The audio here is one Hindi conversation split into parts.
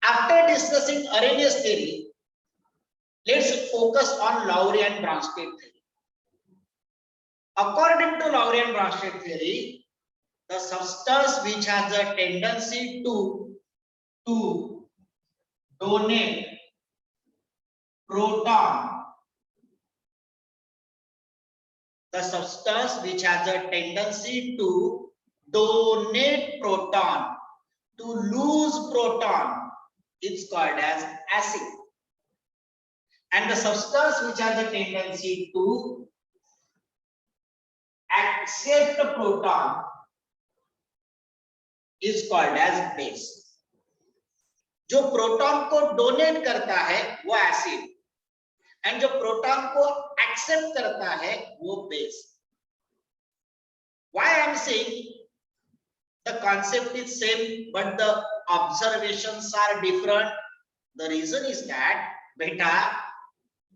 After discussing Arrhenius theory, let's focus on Lowry and Bronsted theory. According to Lowry and Bronsted theory, the substance which has a tendency to donate proton, the substance which has a tendency to donate proton, to lose proton, it's called as acid. And the substance which has a tendency to accept proton is called as base. जो प्रोटॉन को डोनेट करता है वो एसिड, एंड जो प्रोटॉन को एक्सेप्ट करता है वो base. Why I am saying the concept is same but the observations are different? The reason is that बेटा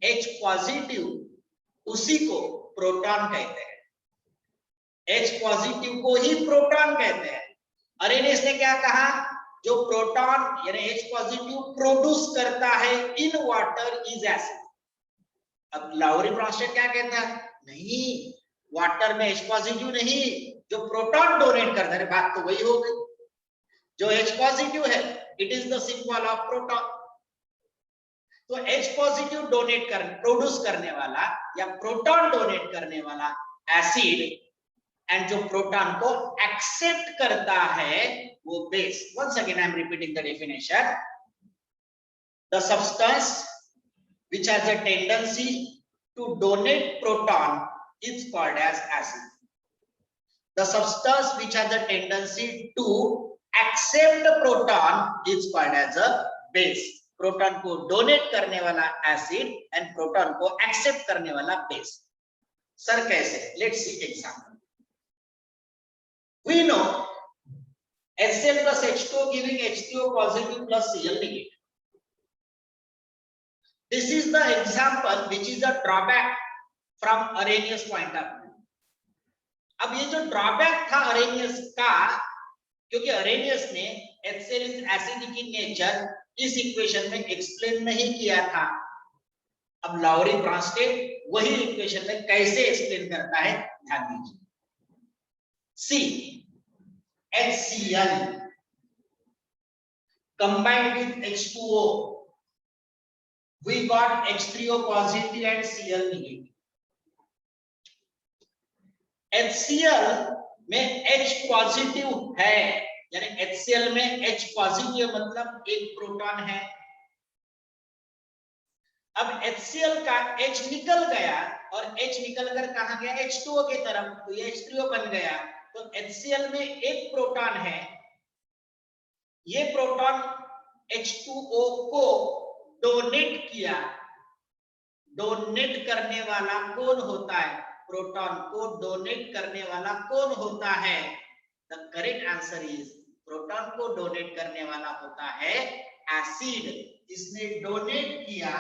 H पॉजिटिव उसी को प्रोटॉन कहते हैं, H पॉजिटिव को ही प्रोटॉन कहते हैं. अरेनियस ने क्या कहा? जो प्रोटॉन यानी H पॉजिटिव प्रोड्यूस करता है इन वाटर इज एसिड. अब लाउरी ब्रॉन्स्टेड क्या कहता है? नहीं, वाटर में H पॉजिटिव नहीं, जो प्रोटॉन डोनेट करता है. बात तो वही हो गई. जो H पॉजिटिव है it is the symbol of proton. तो H पॉजिटिव डोनेट कर प्रोड्यूस करने वाला या प्रोटॉन डोनेट करने वाला एसिड, एंड जो प्रोटॉन को एक्सेप्ट करता है वो base. Once again I am repeating the definition. The substance which has a tendency to donate proton is called as acid. The substance which has a tendency to accept proton is called as a base. Proton को डोनेट करने वाला एसिड एंड प्रोटॉन को एक्सेप्ट करने वाला बेस. सर कैसे? Let's see example. We know HCl plus H2O giving H3O positive plus Cl negative. This is the example which is a drawback from Arrhenius point of view. अब ये जो ड्रॉबैक था अरेनियस का, क्योंकि अरेनियस ने HCl is acidic in nature इस इक्वेशन में एक्सप्लेन नहीं किया था. अब लाउरी ब्रॉन्स्टेड वही इक्वेशन में कैसे एक्सप्लेन करता है ध्यान दीजिए. सी HCl combined with H2O, we got H3O positive and Cl negative. HCl में H पॉजिटिव है, यानी HCl में H पॉजिटिव मतलब एक प्रोटॉन है. अब HCl का H निकल गया और H निकल कर कहां गया? H2O की तरफ, तो ये H3O बन गया. तो HCl में एक प्रोटॉन है, ये प्रोटॉन H2O को डोनेट किया. डोनेट करने वाला कौन होता है? प्रोटॉन को डोनेट करने वाला कौन होता है? The correct answer is proton को डोनेट करने वाला होता है एसिड. इसने डोनेट किया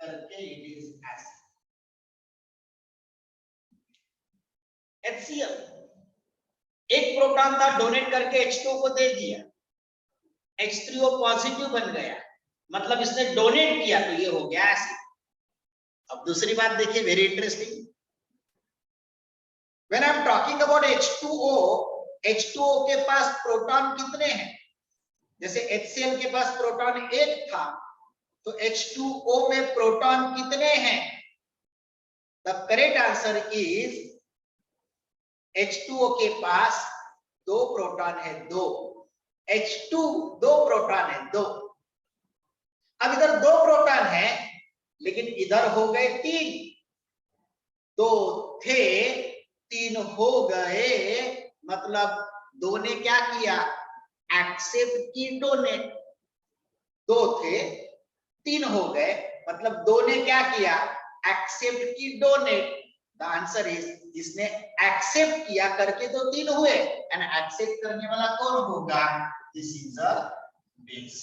करके इट इज एसिड. HCl एक प्रोटॉन था, डोनेट करके H2O को दे दिया, H3O पॉजिटिव बन गया, मतलब इसने डोनेट किया तो ये हो गया एसिड. अब दूसरी बात देखिए, very interesting. When I'm talking about H2O, H2O के पास प्रोटॉन कितने हैं? जैसे HCl के पास प्रोटॉन एक था, तो H2O में प्रोटॉन कितने हैं? The correct answer is H2O के पास दो प्रोटॉन है, दो. H2 दो प्रोटॉन है, दो. अब इधर दो प्रोटॉन है लेकिन इधर हो गए तीन. दो थे तीन हो गए, मतलब दो ने क्या किया? एक्सेप्ट की डोनेट. दो थे तीन हो गए, मतलब दो ने क्या किया? एक्सेप्ट की डोनेट. द आंसर इज जिसने एक्सेप्ट किया करके तो तीन हुए, एंड एक्सेप्ट करने वाला कौन होगा? This is a base.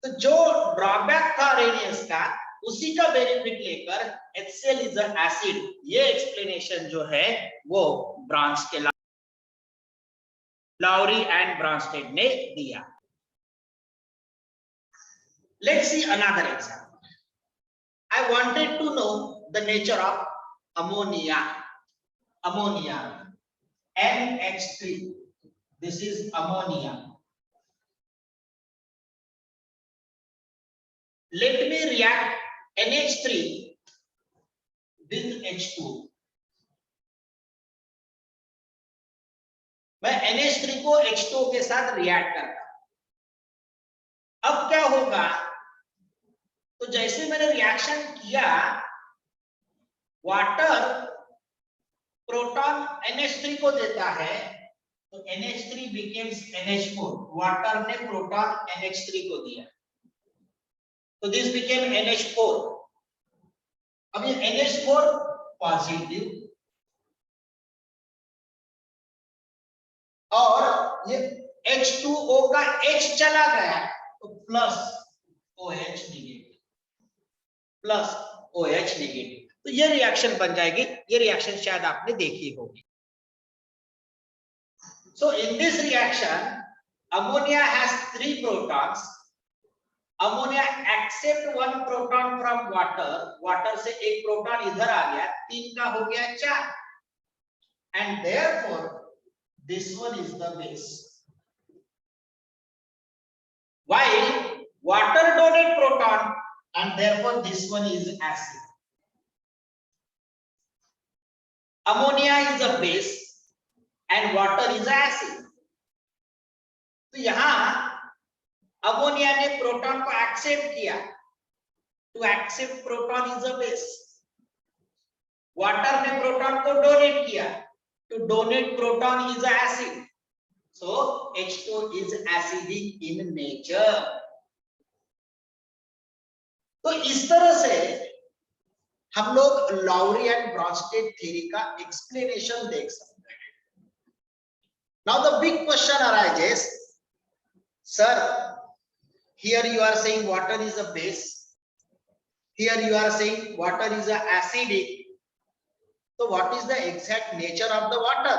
तो जो ड्रॉबैक था अरेनियस का उसी का बेनिफिट लेकर HCl इज अ एसिड, ये एक्सप्लेनेशन जो है वो लाउरी एंड ब्रॉन्स्टेड ने दिया. Let's see another example. I wanted to know the nature of ammonia. Ammonia, NH3. This is ammonia. Let me react NH3 with H2. मैं NH3 को H2 के साथ रिएक्ट करता हूं। अब क्या होगा, तो जैसे मैंने रिएक्शन किया, वाटर प्रोटॉन NH3 को देता है, तो NH3 becomes NH4. वाटर ने प्रोटॉन NH3 को दिया, तो दिस became NH4. अब ये NH4 पॉजिटिव और ये H2O का H चला गया, तो plus OH negative, plus OH negative. तो ये रिएक्शन बन जाएगी। ये रिएक्शन शायद आपने देखी होगी। So in this reaction, ammonia has 3 protons. Ammonia accept 1 proton from water. Water से 1 proton इधर आ गया, 3 का हो गया 4. And therefore, this one is the base. While water donate proton, and therefore this one is acid. Ammonia is a base and water is acid. तो यहां अमोनिया ने प्रोटॉन को एक्सेप्ट किया, to accept proton is a base. Water ने प्रोटॉन को डोनेट किया, to donate proton is a acid. So H2 is acidic in nature. तो इस तरह से हम लोग लाउरी एंड ब्रॉन्स्टेड थ्योरी का एक्सप्लेनेशन देख सकते हैं। Now the big question arises, sir, here you are saying water is a base, here you are saying water is a acidic, so what is the exact nature of the water?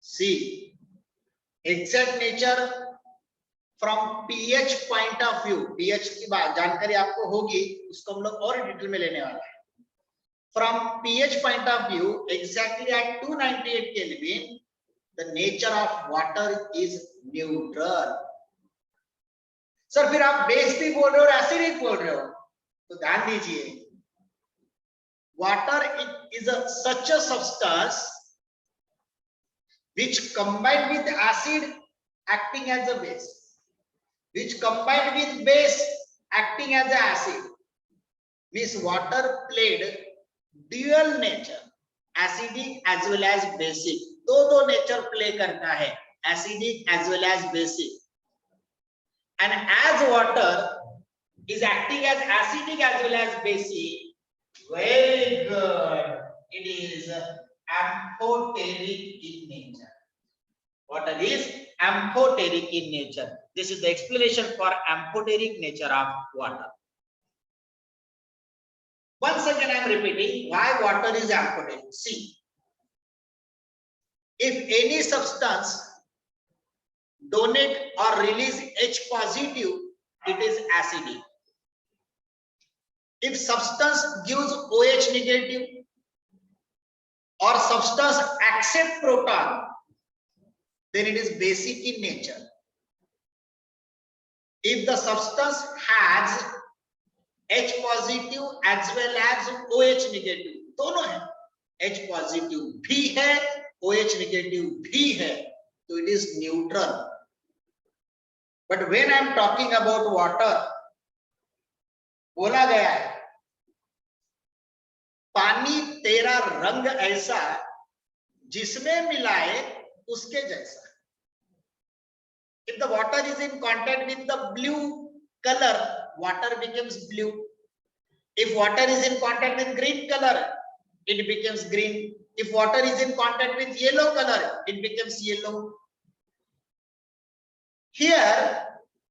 See, exact nature from pH point of view, pH की बात जानकारी आपको होगी, उसको हम लोग और डिटेल में लेने वाले हैं। From pH point of view, exactly at 298 Kelvin, the nature of water is neutral. Sir फिर आप बेस भी बोल रहे हो और एसिडिक बोल रहे हो, तो ध्यान दीजिए, water is such a substance which combined with acid acting as a base, which combined with base acting as an acid, means water played dual nature, acidic as well as basic. दो नेचर प्ले करता है, acidic as well as basic. And as water is acting as acidic as well as basic, very good, it is amphoteric in nature. Water is amphoteric in nature. This is the explanation for amphoteric nature of water. Once again I am repeating why water is amphoteric. See, if any substance donate or release H positive, it is acidic. If substance gives OH negative or substance accept proton, then it is basic in nature. If the substance has H positive as well as OH negative, दोनों है, H positive भी है, OH negative भी है, so it is neutral. But when I am talking about water, बोला गया है पानी तेरा रंग ऐसा जिसमें मिलाए उसके जैसा. If the water is in contact with the blue color, water becomes blue. If water is in contact with green color, it becomes green. If water is in contact with yellow color, it becomes yellow. Here,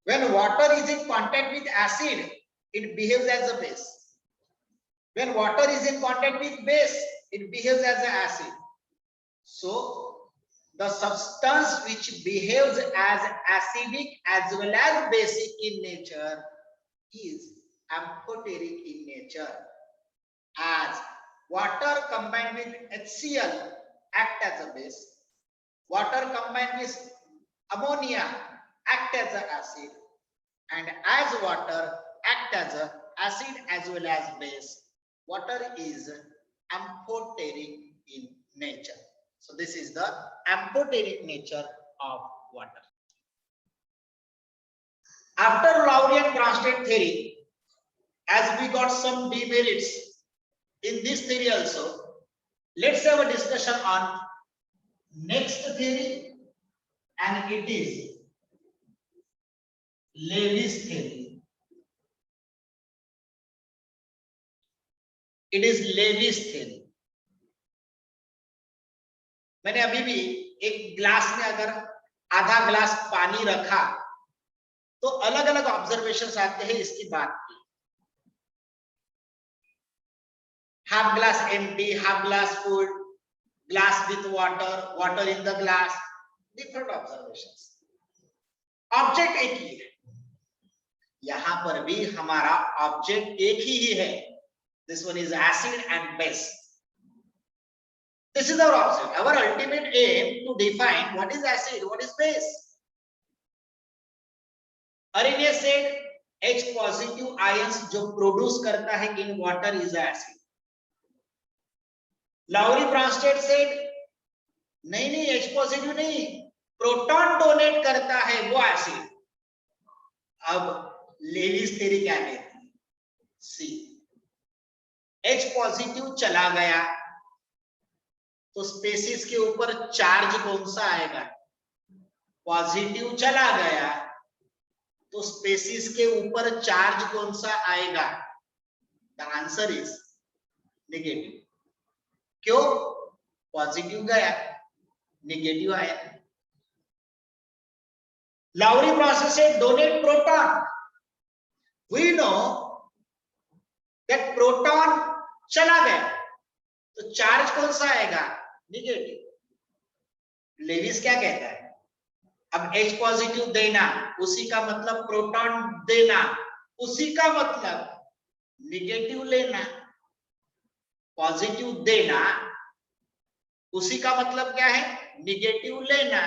when water is in contact with acid, it behaves as a base. When water is in contact with base, it behaves as an acid. So, the substance which behaves as acidic as well as basic in nature is amphoteric in nature, as water combined with HCl act as a base, water combined with ammonia act as an acid, and as water act as a acid as well as base, water is amphoteric in nature. So this is the amphoteric nature of water. After Lowry and Bronsted theory, as we got some demerits in this theory also, let's have a discussion on next theory, and it is Lewis theory. It is Lewis theory. मैंने अभी भी एक ग्लास में अगर आधा ग्लास पानी रखा तो अलग अलग ऑब्जर्वेशंस आते हैं इसकी बात की. Half glass empty, half glass full, glass with water, water in the glass, different observations. Object एक ही है. यहां पर भी हमारा ऑब्जेक्ट एक ही है. This one is acid and base. This is our object. Our ultimate aim to define what is acid, what is base. Arrhenius said H positive ions जो produce करता है in water is acid. Lowry Bronsted said नहीं H positive नहीं, प्रोटॉन डोनेट करता है वो एसिड. अब लेविस थ्योरी क्या कहती है? सी H पॉजिटिव चला गया तो स्पेसिस के ऊपर चार्ज कौन सा आएगा? पॉजिटिव चला गया तो स्पेसिस के ऊपर चार्ज कौन सा आएगा? The answer is negative. क्यों? पॉजिटिव गया, नेगेटिव आया. Lowry process से donate proton. We know that proton चला गया तो चार्ज कौन सा आएगा? नेगेटिव. लेविस क्या कहता है? अब H पॉजिटिव देना उसी का मतलब प्रोटॉन देना, उसी का मतलब नेगेटिव लेना. पॉजिटिव देना उसी का मतलब क्या है? नेगेटिव लेना.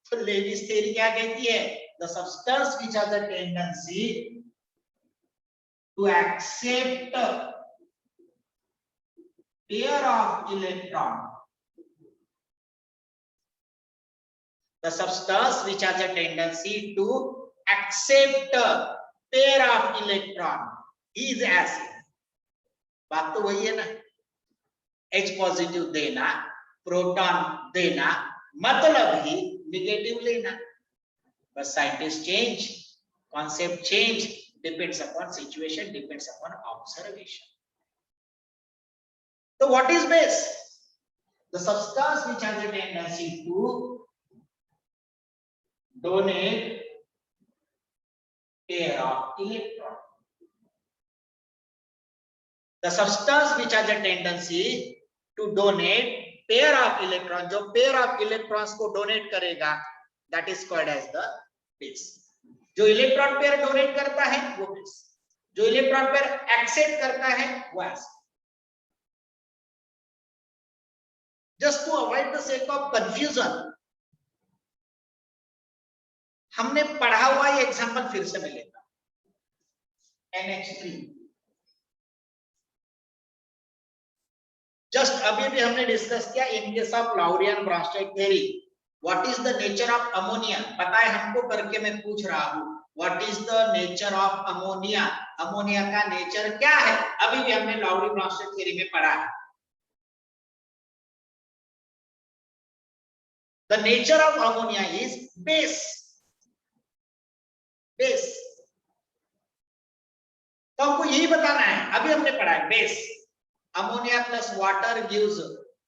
तो लेविस थ्योरी क्या कहती है? The substance which has a tendency to accept pair of electron, the substance which has a tendency to accept pair of electron is acid. बात तो वही है ना. H पॉजिटिव देना, प्रोटॉन देना, मतलब ही नेगेटिव लेना. बस scientist change, concept change, depends upon situation, depends upon observation. So what is base? The substance which has a tendency to donate pair of electron. The substance which has a tendency to donate pair of electron, जो pair of electrons को donate करेगा, that is called as the base. जो electron pair donate करता है वो base, जो electron pair accept करता है वो acid. Just to avoid the sake of confusion, हमने पढ़ा हुआ ये एग्जांपल फिर से मैं लेता हूं. NH3. जस्ट अभी भी हमने डिस्कस किया in case of Lowry and Bronsted theory, what is the nature of ammonia. बताए हमको करके मैं पूछ रहा हूं, what is the nature of ammonia? Ammonia का नेचर क्या है? अभी भी हमने लाउरी ब्रॉन्स्टेड थ्योरी में पढ़ा है. The nature of ammonia is base. Base. तो हमको यही बताना है. अभी हमने पढ़ा है base. Ammonia plus water gives,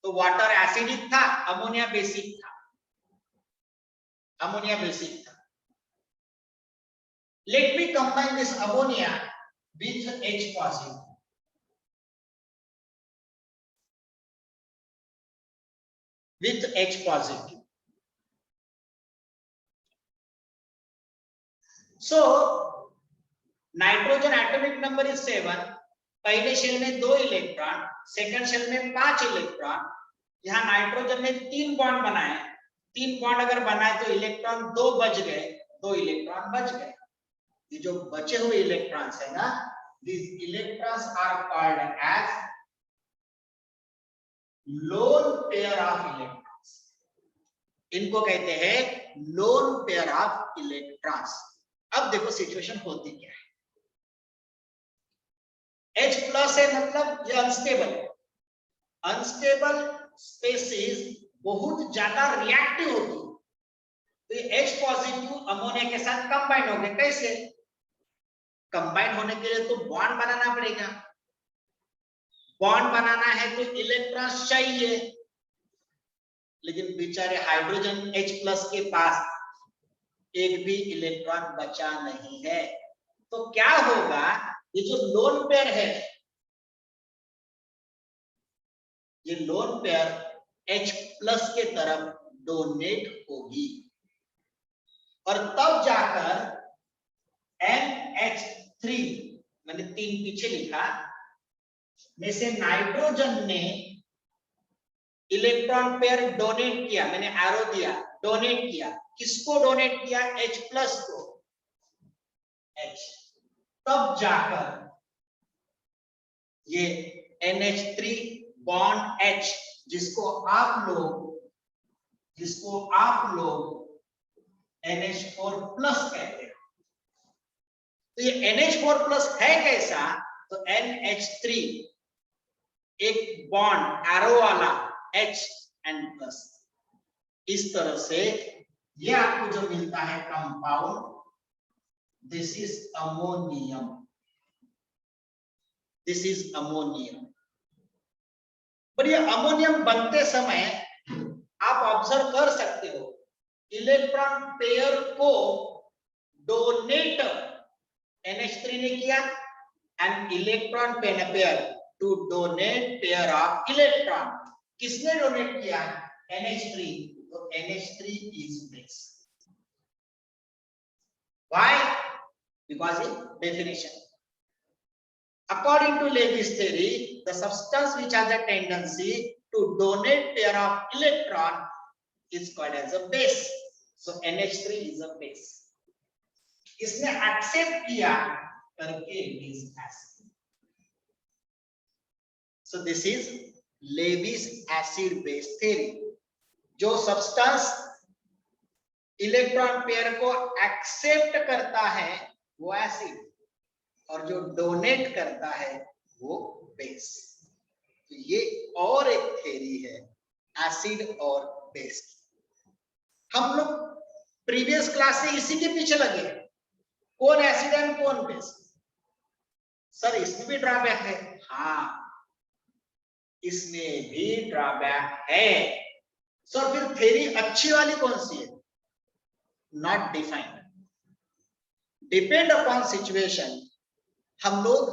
तो वाटर एसिडिक था, अमोनिया बेसिक था. अमोनिया बेसिक था. Let me combine this ammonia with H positive. With H positive. So nitrogen atomic number is 7, पहले शेल में 2 इलेक्ट्रॉन, सेकंड शेल में 5 इलेक्ट्रॉन। यहाँ नाइट्रोजन ने 3 बॉन्ड बनाए, 3 बॉन्ड अगर बनाए तो इलेक्ट्रॉन 2 बच गए, 2 इलेक्ट्रॉन बच गए। ये जो बचे हुए इलेक्ट्रॉन्स है ना, these electrons are called as lone pair of electrons. इनको कहते हैं lone pair of electrons. अब देखो सिचुएशन होती क्या है। H प्लस है मतलब ये अनस्टेबल है। अनस्टेबल स्पेसीज बहुत ज्यादा रिएक्टिव होती है, तो ये H पॉजिटिव अमोनिया के साथ कंबाइन हो गए। कैसे कंबाइन होने के लिए तो बॉन्ड बनाना पड़ेगा, बॉन्ड बनाना है तो इलेक्ट्रॉन चाहिए, लेकिन बेचारे हाइड्रोजन H प्लस के पास एक भी इलेक्ट्रॉन बचा नहीं है। तो क्या होगा, ये जो लोन पेयर है, ये लोन पेयर H प्लस के तरफ डोनेट होगी और तब जाकर NH3, मैंने 3 पीछे लिखा, में से नाइट्रोजन ने इलेक्ट्रॉन पेयर डोनेट किया, मैंने एरो दिया, डोनेट किया। किसको डोनेट किया? H प्लस को, H। तब जाकर ये NH3 बॉन्ड H, जिसको आप लोग NH4 प्लस कहते हैं। तो ये NH4 प्लस है कैसा? तो NH3 एक बॉन्ड एरो वाला H N प्लस, इस तरह से ये आपको जो मिलता है compound, this is ammonium, this is ammonium. पर ये अमोनियम बनते समय आप ऑब्जर्व कर सकते हो, इलेक्ट्रॉन पेयर को डोनेट NH3 ने किया, and electron pair to donate pair of electron. किसने डोनेट किया? NH3। तो NH3 is base. Why? Because in definition, according to Levy's theory, the substance which has a tendency to donate pair of electron is called as a base. So NH3 is a base. इसने accept किया करके base acid. So this is Levy's acid base theory. जो सब्सटेंस इलेक्ट्रॉन पेयर को एक्सेप्ट करता है वो एसिड, और जो डोनेट करता है वो बेस। तो ये और एक थ्योरी है एसिड और बेस। हम लोग प्रीवियस क्लास से इसी के पीछे लगे, कौन एसिड है कौन बेस। सर इसमें भी ड्रॉबैक है, हाँ इसमें भी ड्रॉबैक है। सो फिर थ्योरी अच्छी वाली कौन सी है? Not defined, depend upon situation. हम लोग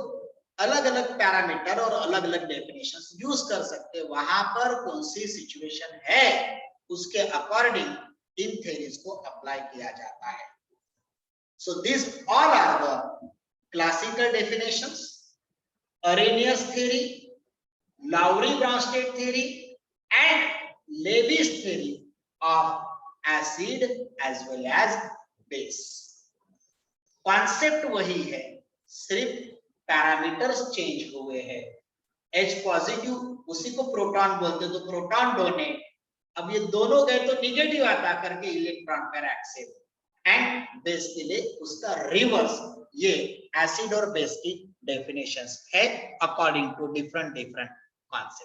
अलग अलग पैरामीटर और अलग अलग डेफिनेशंस यूज कर सकते हैं, वहां पर कौन सी सिचुएशन है उसके अकॉर्डिंग इन थ्योरीज को अप्लाई किया जाता है। So this all are the classical definitions, Arrhenius theory, Lowry-Bronsted theory and Levy's theory of acid as well as base. Concept वही है, सिर्फ पैरामीटर्स चेंज हुए हैं। H पॉजिटिव उसी को प्रोटॉन बोलते, तो प्रोटॉन डोनेट, अब ये दोनों गए तो निगेटिव आता करके electron pair accept, and base के लिए उसका रिवर्स। ये एसिड और बेस की डेफिनेशंस है अकॉर्डिंग टू डिफरेंट concept.